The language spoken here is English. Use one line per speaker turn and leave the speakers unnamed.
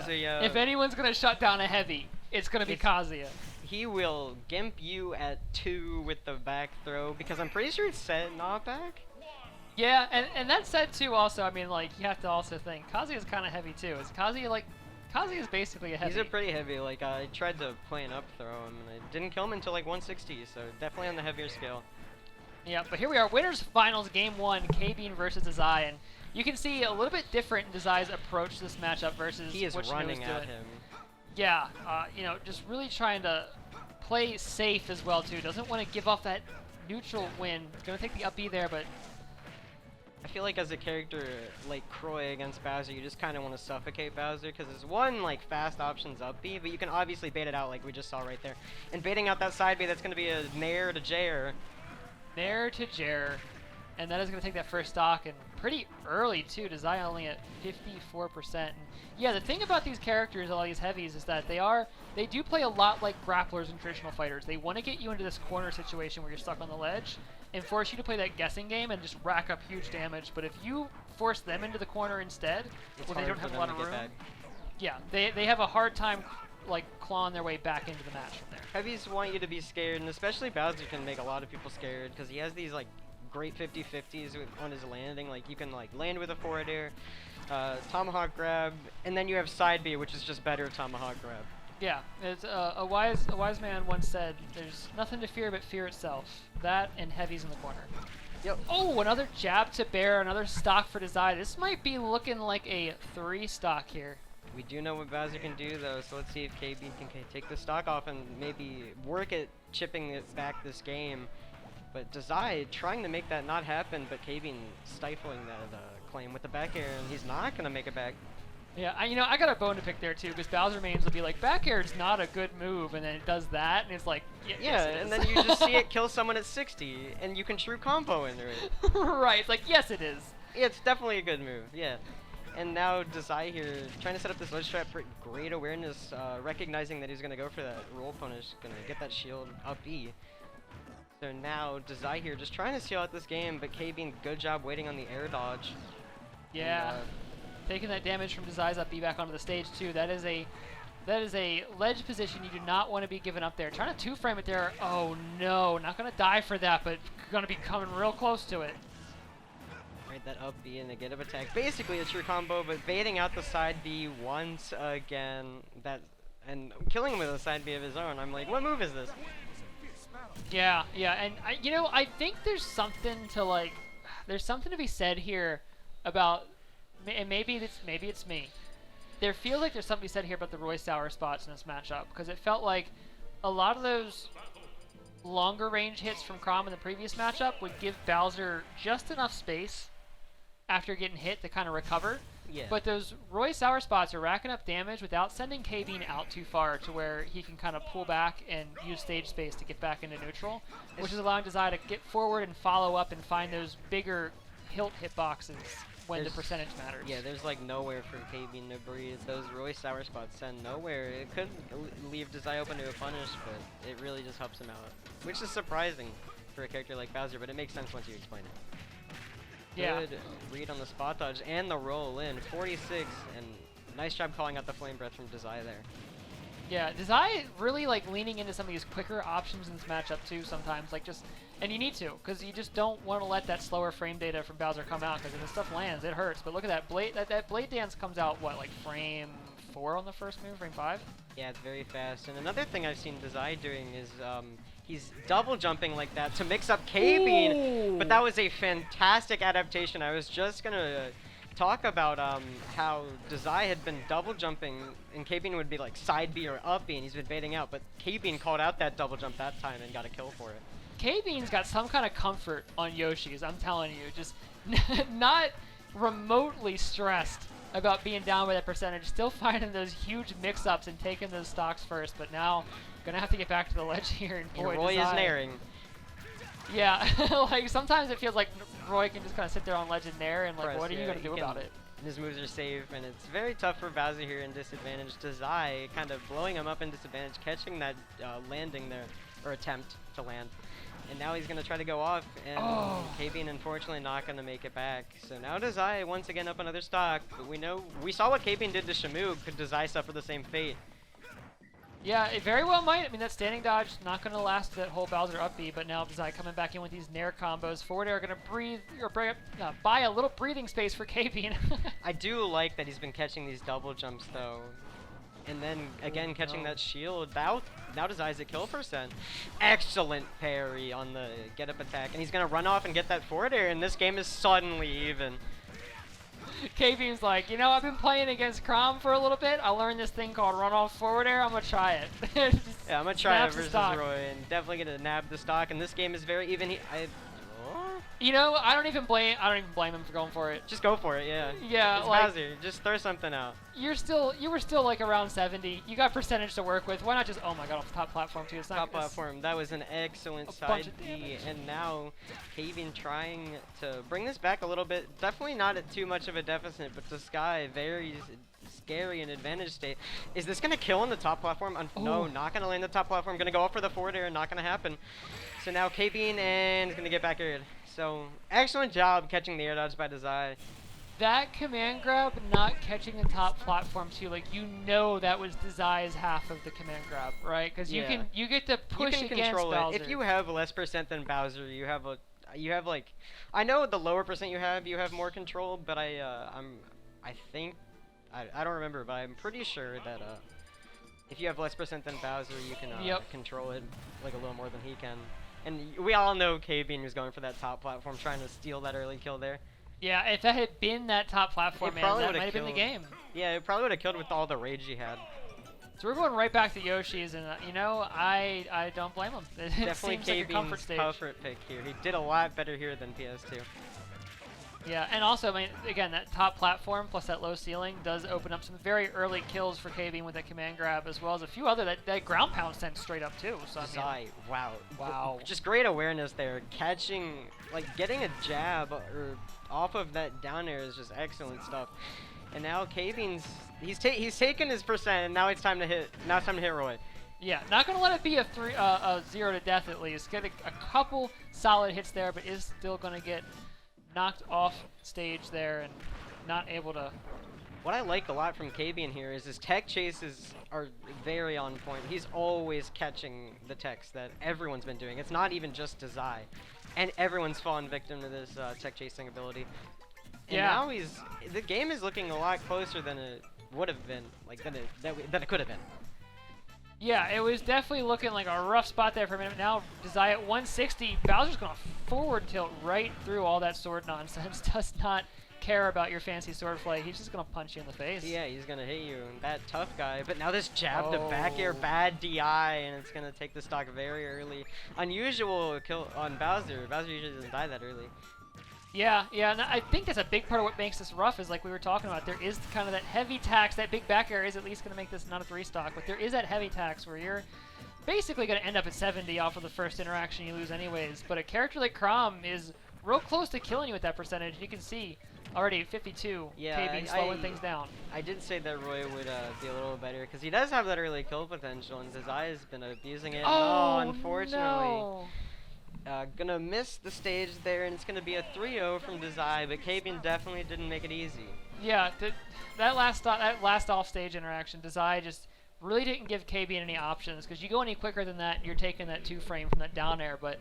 Kazuya.
If anyone's gonna shut down a heavy, it's gonna be Kazuya.
He will gimp you at 2 with the back throw because I'm pretty sure it's set knockback.
Yeah, and that said too. Also, I mean, like you have to also think Kazuya's kind of heavy too. Is Kazuya like? Kazuya's basically a heavy.
He's a pretty heavy. Like I tried to play an up throw him and I didn't kill him until like 160. So definitely on the heavier scale.
Yeah, but here we are, winners finals, game 1, KBean versus Dazai, and you can see a little bit different in Dazai's approach to this matchup versus
he is
what
running
Shino's
at
doing.
him.
Yeah, you know, just really trying to play safe as well too. Doesn't want to give off that neutral win. Gonna take the up B there, but
I feel like as a character like Croy against Bowser, you just kind of want to suffocate Bowser because there's one like fast options up B, but you can obviously bait it out like we just saw right there. And baiting out that side B, that's going to be a nair to jair.
Nair to Jair, and that is going to take that first stock, and pretty early too. Dazai only at 54%. And yeah, the thing about these characters, all these heavies, is that they do play a lot like grapplers and traditional fighters. They want to get you into this corner situation where you're stuck on the ledge and force you to play that guessing game and just rack up huge damage. But if you force them into the corner instead, where they don't have a lot of room, yeah, they have a hard time like clawing their way back into the match from there.
Heavies want you to be scared, and especially Bowser can make a lot of people scared because he has these like great 50-50s on his landing. Like you can like land with a forward air, tomahawk grab, and then you have side B, which is just better tomahawk grab.
Yeah, it's, a wise man once said, "There's nothing to fear but fear itself." That and heavies in the corner.
Yep.
Oh, another jab to bear, another stock for Dazai. This might be looking like a 3 stock here.
We do know what Bowser can do though, so let's see if KBean can take the stock off and maybe work at chipping it back this game. But Dazai trying to make that not happen, but KBean stifling that claim with the back air, and he's not going to make it back.
Yeah, you know, I got a bone to pick there too, because Bowser mains will be like, back air is not a good move, and then it does that, and it's like, yeah, yes, it
and
is.
then you just see it kill someone at 60, and you can true combo into it.
Right, it's like, yes it is.
Yeah, it's definitely a good move, yeah. And now Dazai here, trying to set up this ledge trap, great awareness, recognizing that he's going to go for that roll punish, going to get that shield up B. So now Dazai here just trying to seal out this game, but KBean, good job waiting on the air dodge.
Yeah, and, taking that damage from Dazai's up B back onto the stage too. That is a ledge position you do not want to be giving up there. Trying to 2-frame it there. Oh no, not going to die for that, but going to be coming real close to it.
Right, that up B and negative attack. Basically a true combo, but baiting out the side B once again. And killing him with a side B of his own. I'm like, what move is this?
Yeah, and you know, I think there's something to be said here about, and maybe it's me. There feels like there's something to be said here about the Roy Sauer spots in this matchup, because it felt like a lot of those longer range hits from Chrom in the previous matchup would give Bowser just enough space after getting hit to kind of recover.
Yeah.
But those Roy Sauer spots are racking up damage without sending KBean out too far to where he can kind of pull back and use stage space to get back into neutral, which is allowing Dazai to get forward and follow up and find those bigger hilt hitboxes when the percentage matters.
Yeah, there's like nowhere for KBean to breathe. Those Roy Sauer spots send nowhere. It could leave Dazai open to a punish, but it really just helps him out, which is surprising for a character like Bowser, but it makes sense once you explain it.
Yeah.
Good read on the spot dodge and the roll in. 46, and nice job calling out the flame breath from Dazai there.
Yeah, Dazai really like leaning into some of these quicker options in this matchup too sometimes, like just, and you need to, because you just don't want to let that slower frame data from Bowser come out, because if this stuff lands, it hurts. But look at that blade, that blade dance comes out, what, like frame 4 on the first move, frame 5?
Yeah, it's very fast. And another thing I've seen Dazai doing is he's double jumping like that to mix up KBean, but that was a fantastic adaptation. I was just going to talk about how Dazai had been double jumping and KBean would be like side B or up B, and he's been baiting out, but KBean called out that double jump that time and got a kill for it.
KBean's got some kind of comfort on Yoshi's, I'm telling you, just not remotely stressed about being down by that percentage, still finding those huge mix-ups and taking those stocks first, but now gonna have to get back to the ledge here, and boy,
Roy is nairing.
Yeah, like sometimes it feels like Roy can just kind of sit there on ledge and nair, and like, what are you gonna do about it?
His moves are safe, and it's very tough for Bowser here in disadvantage. Dazai kind of blowing him up in disadvantage, catching that landing there, or attempt to land. And now he's going to try to go off, and KBean unfortunately not going to make it back. So now Dazai once again up another stock, but we saw what KBean did to Shamu. Could Dazai suffer the same fate?
Yeah, it very well might. I mean, that standing dodge not going to last that whole Bowser up B, but now Dazai coming back in with these Nair combos. Forward air going to breathe, or buy a little breathing space for KBean.
I do like that he's been catching these double jumps, though. And then, again, catching that shield. Now Dazai's at kill percent. Excellent parry on the get-up attack. And he's going to run off and get that forward air, and this game is suddenly even.
KBean's like, you know, I've been playing against Chrom for a little bit. I learned this thing called run-off forward air. I'm going to try it.
Yeah, I'm going to try it versus Roy, and definitely going to nab the stock. And this game is very even.
You know, I don't even blame him for going for it.
Just go for it, yeah.
Yeah,
it's
like
Bowser. Just throw something out.
You were still like around 70. You got percentage to work with. Why not just? Oh my God, off the top platform too. It's not
top platform. That was an excellent side B, and now KBean trying to bring this back a little bit. Definitely not at too much of a deficit, but the Sky very scary in advantage state. Is this gonna kill on the top platform? No, not gonna land the top platform. Gonna go off for the forward air. Not gonna happen. So now KBean and is gonna get back aired. So excellent job catching the air dodge by Dazai.
That command grab not catching the top platform too, like you know that was Dazai's half of the command grab, right? Because you get to push against
control
Bowser.
It. If you have less percent than Bowser, you have like, I know the lower percent you have more control, but I don't remember, but I'm pretty sure that if you have less percent than Bowser, you can control it like a little more than he can. And we all know KBean was going for that top platform, trying to steal that early kill there.
Yeah, if that had been that top platform, man, that might have been the game.
Yeah, it probably would have killed with all the rage he had.
So we're going right back to Yoshi's, and you know, I don't blame him. It
definitely
seems like a comfort stage.
Comfort pick here. He did a lot better here than PS2.
Yeah, and also, I mean, again, that top platform plus that low ceiling does open up some very early kills for KBean with that command grab, as well as a few other that ground pound sent straight up too. So I mean,
wow, just great awareness there. Catching, like, getting a jab or off of that down air is just excellent stuff. And now KBean's he's taken his percent, and now it's time to hit. Now it's time to hit Roy.
Yeah, not gonna let it be a 0 to death at least. Get a couple solid hits there, but is still gonna get knocked off stage there and not able to.
What I like a lot from KBean here is his tech chases are very on point. He's always catching the techs that everyone's been doing. It's not even just Dazai, and everyone's fallen victim to this tech chasing ability. And now the game is looking a lot closer than it would have been, like than it could have been.
Yeah, it was definitely looking like a rough spot there for a minute. Now Dazai at 160. Bowser's going to forward tilt right through all that sword nonsense. Does not care about your fancy sword play. He's just going to punch you in the face.
Yeah, he's going to hit you. That tough guy. But now this jab to back air, bad DI, and it's going to take the stock very early. Unusual kill on Bowser. Bowser usually doesn't die that early.
Yeah, and I think that's a big part of what makes this rough is like we were talking about. There is kind of that heavy tax. That big back air is at least going to make this not a 3 stock, but there is that heavy tax where you're basically going to end up at 70 off of the first interaction you lose anyways. But a character like Chrom is real close to killing you with that percentage. You can see already 52.
Yeah,
KBean slowing things down.
I did say that Roy would be a little better because he does have that early kill potential, and Dazai has been abusing it.
Oh,
unfortunately.
No.
Gonna miss the stage there, and it's gonna be a 3-0 from Dazai, but KBean definitely didn't make it easy.
Yeah, that last off-stage interaction, Dazai just really didn't give KBean any options, because you go any quicker than that, you're taking that 2 frame from that down air, but